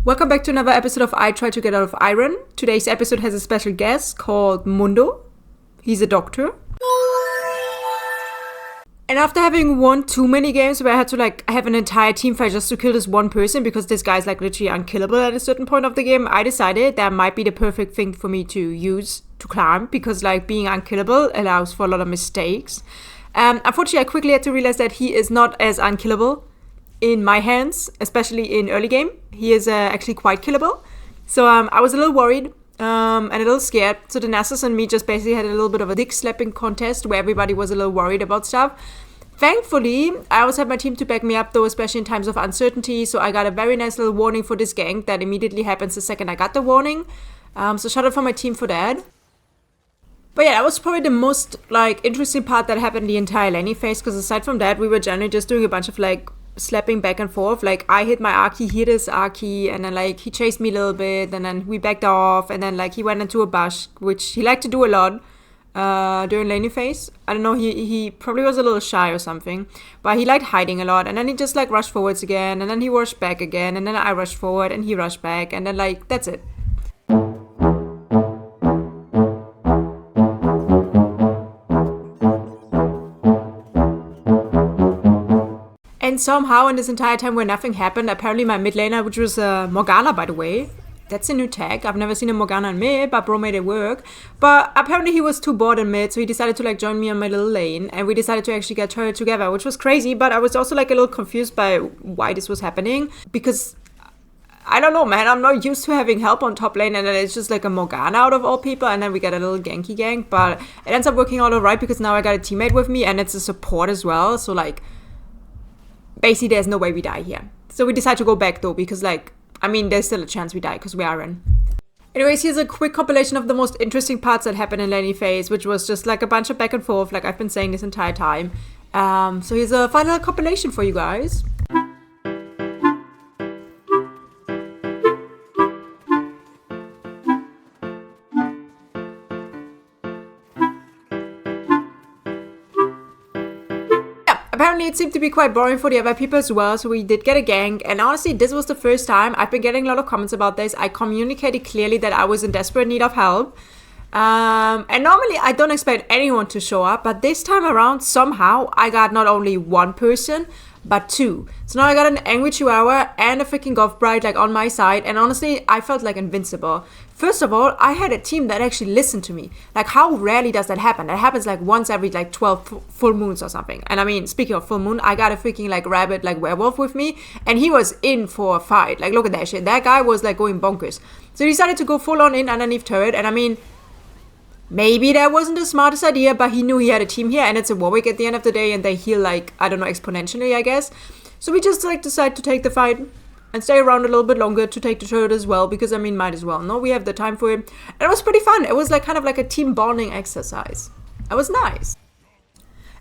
Welcome back to another episode of I Try to Get Out of Iron. Today's episode has a special guest called Mundo. He's a doctor. And after having won too many games where I had to have an entire team fight just to kill this one person because this guy's literally unkillable at a certain point of the game, I decided that might be the perfect thing for me to use to climb because being unkillable allows for a lot of mistakes. Unfortunately, I quickly had to realize that he is not as unkillable in my hands, especially in early game. He is actually quite killable. So I was a little worried and a little scared. So the Nasus and me just basically had a little bit of a dick slapping contest where everybody was a little worried about stuff. Thankfully, I always had my team to back me up though, especially in times of uncertainty. So I got a very nice little warning for this gank that immediately happens the second I got the warning. So shout out for my team for that. But yeah, that was probably the most interesting part that happened the entire laning phase, because aside from that, we were generally just doing a bunch of slapping back and forth. I hit my Archie, he hit his Archie, and then he chased me a little bit, and then we backed off, and then he went into a bush, which he liked to do a lot during laning phase. I don't know, he probably was a little shy or something, but he liked hiding a lot, and then he just rushed forwards again, and then he rushed back again, and then I rushed forward, and he rushed back, and then that's it. And somehow in this entire time where nothing happened, apparently my mid laner, which was Morgana by the way, that's a new tag. I've never seen a Morgana in mid, but bro made it work. But apparently he was too bored in mid, so he decided to join me on my little lane, and we decided to actually get turret together, which was crazy. But I was also a little confused by why this was happening, because I don't know, man, I'm not used to having help on top lane, and then it's just a Morgana out of all people, and then we get a little ganky gank. But it ends up working out alright because now I got a teammate with me, and it's a support as well, so basically there's no way we die here. So we decide to go back though, because there's still a chance we die because we are in. Anyways, here's a quick compilation of the most interesting parts that happened in laning phase, which was just a bunch of back and forth, I've been saying this entire time. So here's a final compilation for you guys. Apparently it seemed to be quite boring for the other people as well, so we did get a gank, and honestly this was the first time I've been getting a lot of comments about this. I communicated clearly that I was in desperate need of help, and normally I don't expect anyone to show up, but this time around somehow I got not only one person but two. So now I got an angry chihuahua and a freaking golf bride on my side, and honestly I felt invincible. First of all, I had a team that actually listened to me. How rarely does that happen? That happens once every 12 full moons or something. And speaking of full moon, I got a freaking rabbit werewolf with me, and he was in for a fight. Look at that shit. That guy was going bonkers. So he decided to go full on in underneath turret, and maybe that wasn't the smartest idea, but he knew he had a team here, and it's a Warwick at the end of the day, and they heal I don't know, exponentially, I guess. So we just decided to take the fight and stay around a little bit longer to take the turret as well, because might as well. No, we have the time for it. And it was pretty fun. It was kind of a team bonding exercise. It was nice.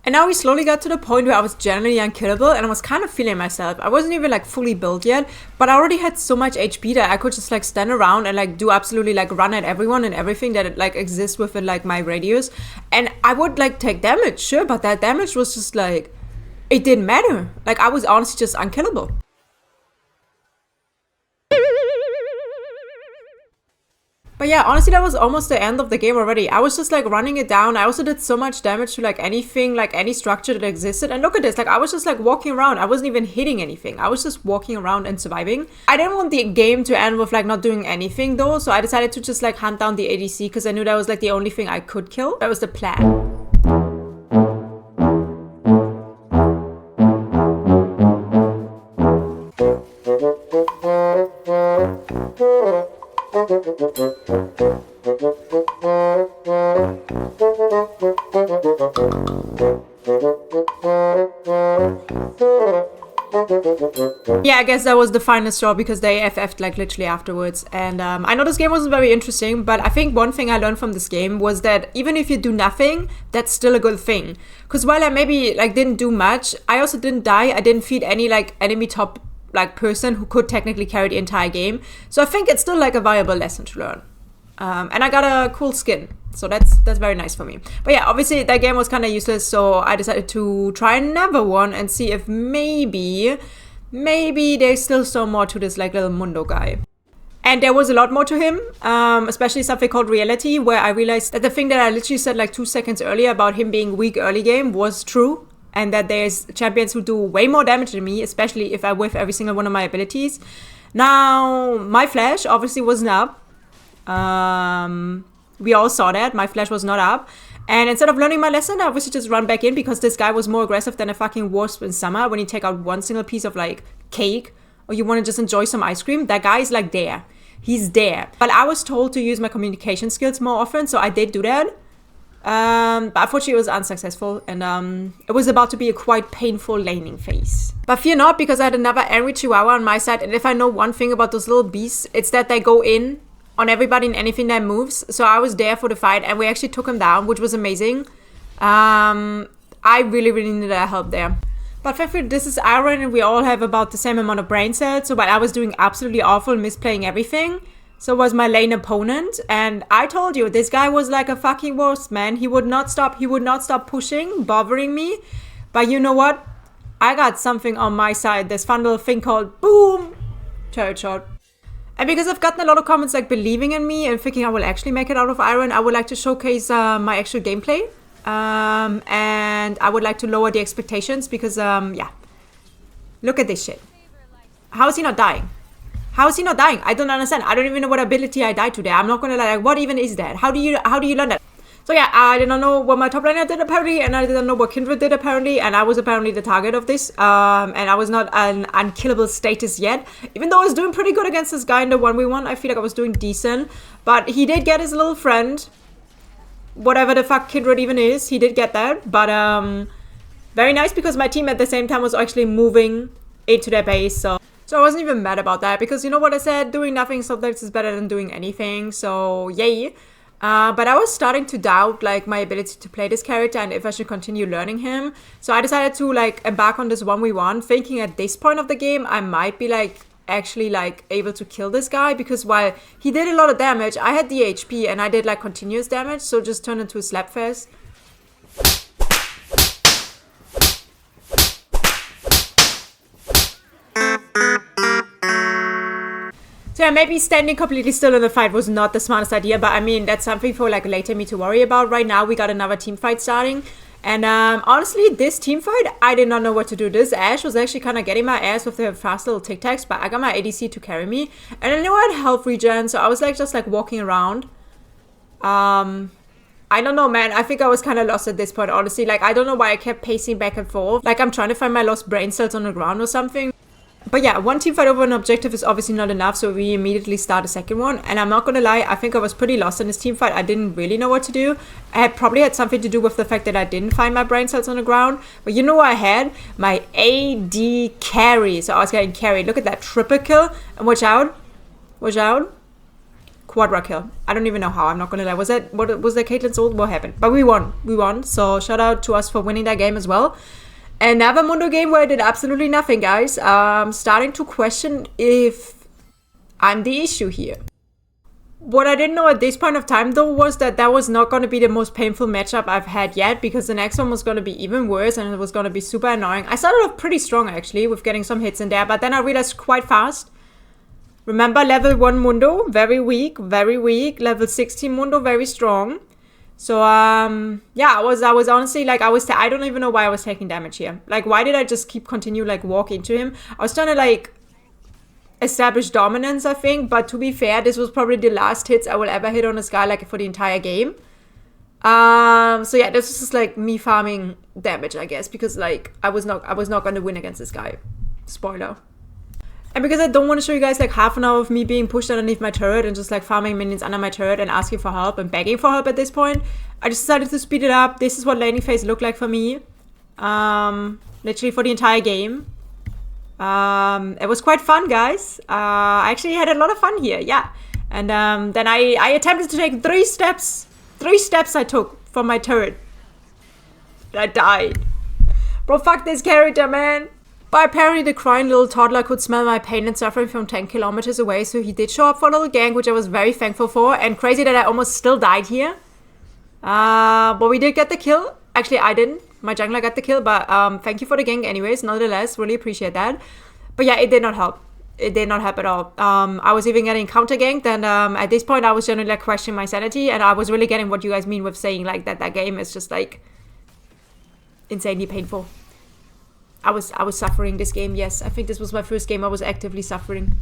And now we slowly got to the point where I was generally unkillable, and I was kind of feeling myself. I wasn't even fully built yet, but I already had so much HP that I could just stand around and do absolutely run at everyone and everything that exists within my radius. And I would take damage, sure, but that damage was just it didn't matter. I was honestly just unkillable. But yeah, honestly, that was almost the end of the game already. I was just running it down. I also did so much damage to anything, any structure that existed. And look at this, I was just walking around. I wasn't even hitting anything. I was just walking around and surviving. I didn't want the game to end with not doing anything though. So I decided to just hunt down the ADC, because I knew that was the only thing I could kill. That was the plan. Yeah, I guess that was the final straw, because they FF'd literally afterwards. And I know this game wasn't very interesting, but I think one thing I learned from this game was that even if you do nothing, that's still a good thing. Because while I maybe didn't do much, I also didn't die. I didn't feed any enemy top person who could technically carry the entire game. So I think it's still a valuable lesson to learn. And I got a cool skin, so that's very nice for me. But yeah, obviously that game was kind of useless, so I decided to try another one and see if maybe there's still some more to this little Mundo guy. And there was a lot more to him, especially something called reality, where I realized that the thing that I literally said like 2 seconds earlier about him being weak early game was true. And that there's champions who do way more damage than me, especially if I whiff every single one of my abilities. Now, my flash obviously wasn't up. We all saw that. My flash was not up. And instead of learning my lesson, I obviously just run back in because this guy was more aggressive than a fucking wasp in summer when you take out one single piece of like cake or you want to just enjoy some ice cream. That guy is like there. He's there. But I was told to use my communication skills more often, so I did do that. But unfortunately it was unsuccessful, and it was about to be a quite painful laning phase. But fear not, because I had another angry chihuahua on my side, and if I know one thing about those little beasts, it's that they go in on everybody and anything that moves. So I was there for the fight, and we actually took him down, which was amazing. I really needed our help there. But thankfully this is Iron, and we all have about the same amount of brain cells, so while I was doing absolutely awful and misplaying everything, so was my lane opponent. And I told you, this guy was like a fucking wasp, man. He would not stop pushing, bothering me. But you know what? I got something on my side. This fun little thing called boom, turret shot. And because I've gotten a lot of comments like believing in me and thinking I will actually make it out of Iron, I would like to showcase my actual gameplay. And I would like to lower the expectations because, yeah. Look at this shit. How is he not dying? How is he not dying? I don't understand. I don't even know what ability I died today. I'm not gonna lie. Like, what even is that? How do you learn that? So yeah, I did not know what my top laner did apparently, and I didn't know what Kindred did apparently, and I was apparently the target of this. And I was not an unkillable status yet, even though I was doing pretty good against this guy in the 1v1. I feel like I was doing decent, but he did get his little friend, whatever the fuck Kindred even is. He did get that, but very nice because my team at the same time was actually moving into their base. So I wasn't even mad about that because you know what I said, doing nothing sometimes is better than doing anything, so yay. But I was starting to doubt like my ability to play this character and if I should continue learning him. So I decided to like embark on this 1v1, thinking at this point of the game I might be like actually like able to kill this guy, because while he did a lot of damage, I had the HP and I did like continuous damage, so just turned into a slapfest. So yeah, maybe standing completely still in the fight was not the smartest idea, but I mean, that's something for like later me to worry about. Right now, we got another team fight starting. And honestly, this team fight, I did not know what to do. This Ashe was actually kind of getting my ass with the fast little tic-tacs, but I got my ADC to carry me. And I knew I had health regen, so I was like just like walking around. I don't know, man. I think I was kind of lost at this point, honestly. Like, I don't know why I kept pacing back and forth. Like, I'm trying to find my lost brain cells on the ground or something. But yeah, one team fight over an objective is obviously not enough, so we immediately start a second one. And I'm not gonna lie, I think I was pretty lost in this team fight. I didn't really know what to do. I had probably had something to do with the fact that I didn't find my brain cells on the ground. But you know what I had? My AD carry. So I was getting carried. Look at that, triple kill. And watch out. Watch out. Quadra kill. I don't even know how, I'm not gonna lie. Was that Caitlyn's ult? What happened? But we won. We won. So shout out to us for winning that game as well. Another Mundo game where I did absolutely nothing, guys. Starting to question if I'm the issue here. What I didn't know at this point of time, though, was that that was not going to be the most painful matchup I've had yet, because the next one was going to be even worse and it was going to be super annoying. I started off pretty strong, actually, with getting some hits in there, but then I realized quite fast. Remember, level 1 Mundo, very weak, very weak. Level 16 Mundo, very strong. So, yeah, I was honestly, like, I don't even know why I was taking damage here. Like, why did I just continue, like, walk into him? I was trying to, like, establish dominance, I think. But to be fair, this was probably the last hits I will ever hit on this guy, like, for the entire game. So, yeah, this was just, like, me farming damage, I guess. Because, like, I was not going to win against this guy. Spoiler. And because I don't want to show you guys like half an hour of me being pushed underneath my turret and just like farming minions under my turret and asking for help and begging for help at this point, I just decided to speed it up. This is what laning phase looked like for me. Literally for the entire game. It was quite fun, guys. I actually had a lot of fun here, yeah. And then I attempted to take 3 steps. 3 steps I took from my turret. I died. Bro, fuck this character, man. But apparently the crying little toddler could smell my pain and suffering from 10 kilometers away, so he did show up for a little gank, which I was very thankful for. And crazy that I almost still died here. But we did get the kill. Actually, I didn't. My jungler got the kill, but thank you for the gank anyways, nonetheless. Really appreciate that. But yeah, it did not help. it did not help at all. I was even getting counter ganked, and at this point I was generally like questioning my sanity, and I was really getting what you guys mean with saying like that game is just like insanely painful. I was suffering this game. Yes, I think this was my first game I was actively suffering.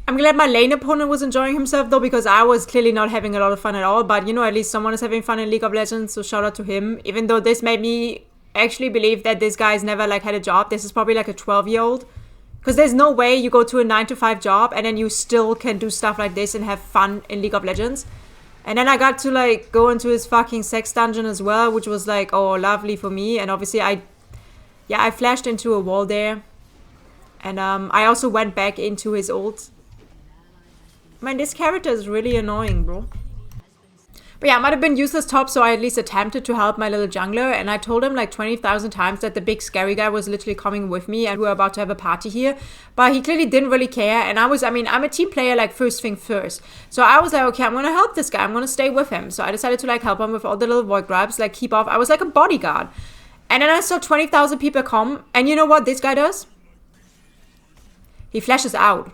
I'm glad my lane opponent was enjoying himself though, because I was clearly not having a lot of fun at all. But you know, at least someone is having fun in League of Legends, so shout out to him. Even though this made me actually believe that this guy's never like had a job. This is probably like a 12-year-old. Because there's no way you go to a 9-to-5 job and then you still can do stuff like this and have fun in League of Legends. And then I got to like go into his fucking sex dungeon as well, which was like, oh, lovely for me. And obviously I flashed into a wall there. And I also went back into his ult. Man, this character is really annoying, bro. But yeah, I might have been useless top, so I at least attempted to help my little jungler, and I told him like 20,000 times that the big scary guy was literally coming with me and we were about to have a party here. But he clearly didn't really care, and I'm a team player, like first thing first. So I was like, okay, I'm gonna help this guy, I'm gonna stay with him. So I decided to like help him with all the little void grabs, like keep off. I was like a bodyguard. And then I saw 20,000 people come, and you know what this guy does? He flashes out.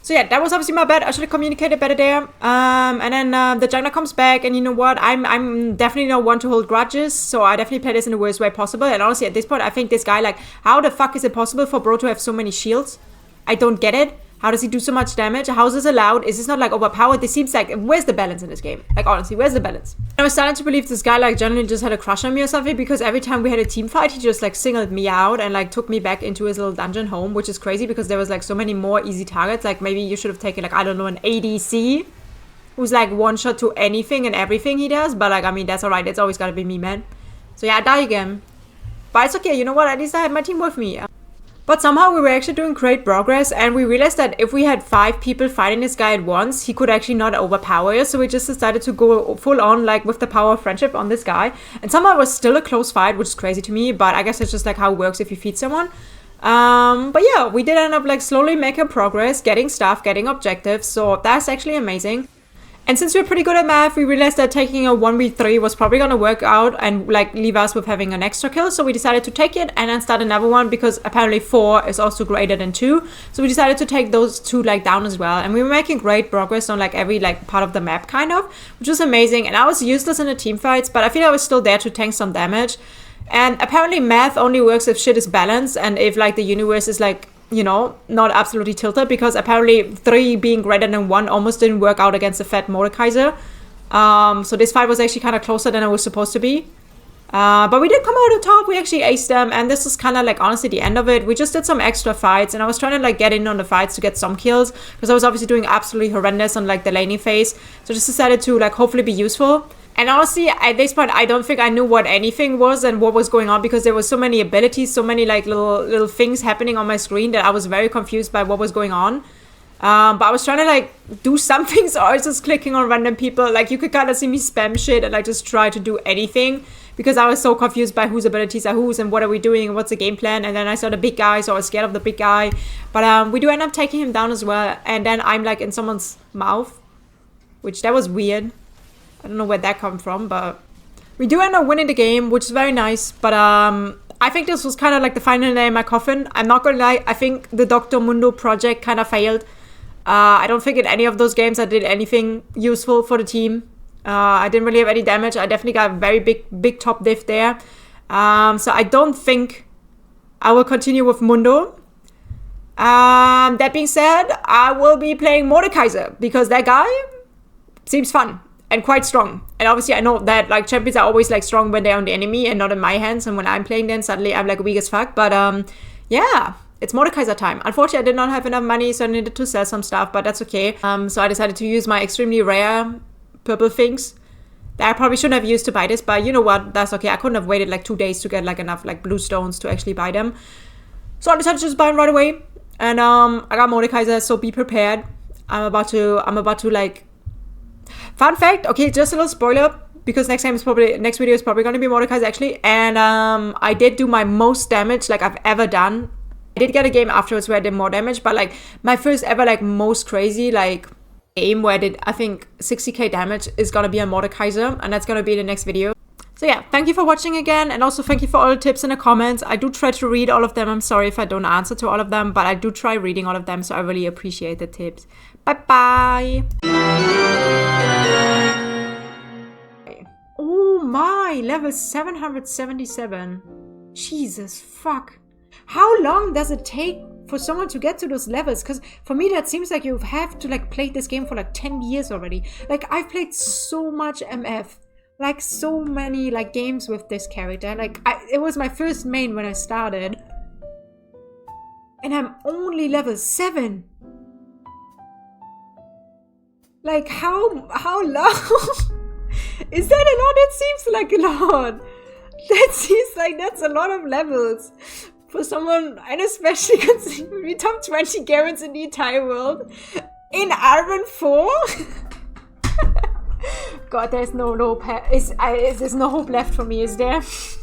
So yeah, that was obviously my bad. I should have communicated better there. And then the jungler comes back, and you know what? I'm definitely not one to hold grudges, so I definitely play this in the worst way possible. And honestly, at this point, I think this guy, like, how the fuck is it possible for bro to have so many shields? I don't get it. How does he do so much damage? How is this allowed? Is this not like overpowered? This seems like, where's the balance in this game? Like honestly, where's the balance? I was starting to believe this guy like generally just had a crush on me or something, because every time we had a team fight, he just like singled me out and like took me back into his little dungeon home, which is crazy because there was like so many more easy targets. Like maybe you should have taken like, I don't know, an ADC who's like one shot to anything and everything he does. But like, I mean, that's alright. It's always gotta be me, man. So yeah, I die again. But it's okay. You know what? At least I had my team with me. But somehow we were actually doing great progress, and we realized that if we had 5 people fighting this guy at once, he could actually not overpower us. So we just decided to go full on, like with the power of friendship on this guy. And somehow it was still a close fight, which is crazy to me, but I guess it's just like how it works if you feed someone. But yeah, we did end up like slowly making progress, getting stuff, getting objectives. So that's actually amazing. And since we're pretty good at math, we realized that taking a 1v3 was probably gonna work out and like leave us with having an extra kill. So we decided to take it and then start another one, because apparently 4 is also greater than 2. So we decided to take those 2 like down as well. And we were making great progress on like every like part of the map kind of, which was amazing. And I was useless in the team fights, but I feel I was still there to tank some damage. And apparently math only works if shit is balanced and if like the universe is like, you know, not absolutely tilted, because apparently 3 being greater than 1 almost didn't work out against the fat Mordekaiser. So this fight was actually kind of closer than it was supposed to be. But we did come out on top. We actually aced them, and this was kind of like honestly the end of it. We just did some extra fights, and I was trying to like get in on the fights to get some kills, because I was obviously doing absolutely horrendous on like the laning phase. So just decided to like hopefully be useful. And honestly, at this point, I don't think I knew what anything was and what was going on, because there were so many abilities, so many like little things happening on my screen that I was very confused by what was going on. But I was trying to like do something, so I was just clicking on random people. Like you could kind of see me spam shit and like just try to do anything, because I was so confused by whose abilities are whose and what are we doing and what's the game plan. And then I saw the big guy, so I was scared of the big guy. But we do end up taking him down as well. And then I'm like in someone's mouth, which that was weird. I don't know where that come from, but we do end up winning the game, which is very nice. But I think this was kind of like the final nail in my coffin. I'm not gonna lie, I think the Dr. Mundo project kind of failed. I don't think in any of those games I did anything useful for the team. I didn't really have any damage. I definitely got a very big top diff there. So I don't think I will continue with Mundo. That being said, I will be playing Mordekaiser, because that guy seems fun and quite strong. And obviously I know that like champions are always like strong when they're on the enemy and not in my hands, and when I'm playing them suddenly I'm like weak as fuck. But yeah, it's Mordekaiser time. Unfortunately I did not have enough money, so I needed to sell some stuff, but that's okay. So I decided to use my extremely rare purple things that I probably shouldn't have used to buy this, but you know what, that's okay. I couldn't have waited like 2 days to get like enough like blue stones to actually buy them. So I decided to just buy them right away. And I got Mordekaiser, so be prepared. I'm about to like, fun fact, okay, just a little spoiler, because next video is probably going to be Mordekaiser actually. And I did do my most damage like I've ever done. I did get a game afterwards where I did more damage, but like my first ever like most crazy like game where I did I think 60k damage is going to be on Mordekaiser, and that's going to be the next video. So yeah, thank you for watching again, and also thank you for all the tips in the comments. I do try to read all of them. I'm sorry if I don't answer to all of them, but I do try reading all of them, so I really appreciate the tips. Bye-bye! Oh my, level 777. Jesus, fuck. How long does it take for someone to get to those levels? Because for me, that seems like you have to like play this game for like 10 years already. Like, I've played so much MF. Like, so many like games with this character. Like, it was my first main when I started. And I'm only level 7. Like, how long? Is that a lot? It seems like a lot. That seems like that's a lot of levels for someone, and especially considering we top 20 Garants in the entire world in Iron 4. God, there's no hope. There's no hope left for me, is there? He's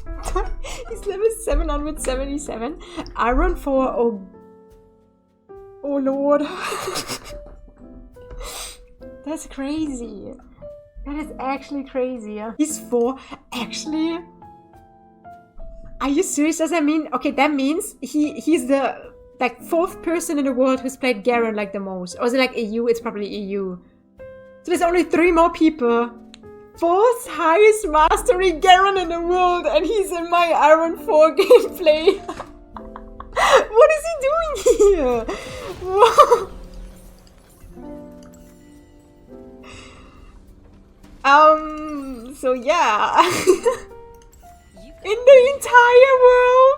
level 777. Iron 4. Oh Lord. That's crazy. That is actually crazy. He's 4. Actually, are you serious? Does that mean, okay, that means he's the like 4th person in the world who's played Garen like the most? Or is it like EU? It's probably EU. So there's only 3 more people. 4th highest mastery Garen in the world, and he's in my Iron 4 gameplay. What is he doing here? Whoa. So yeah. In the entire world.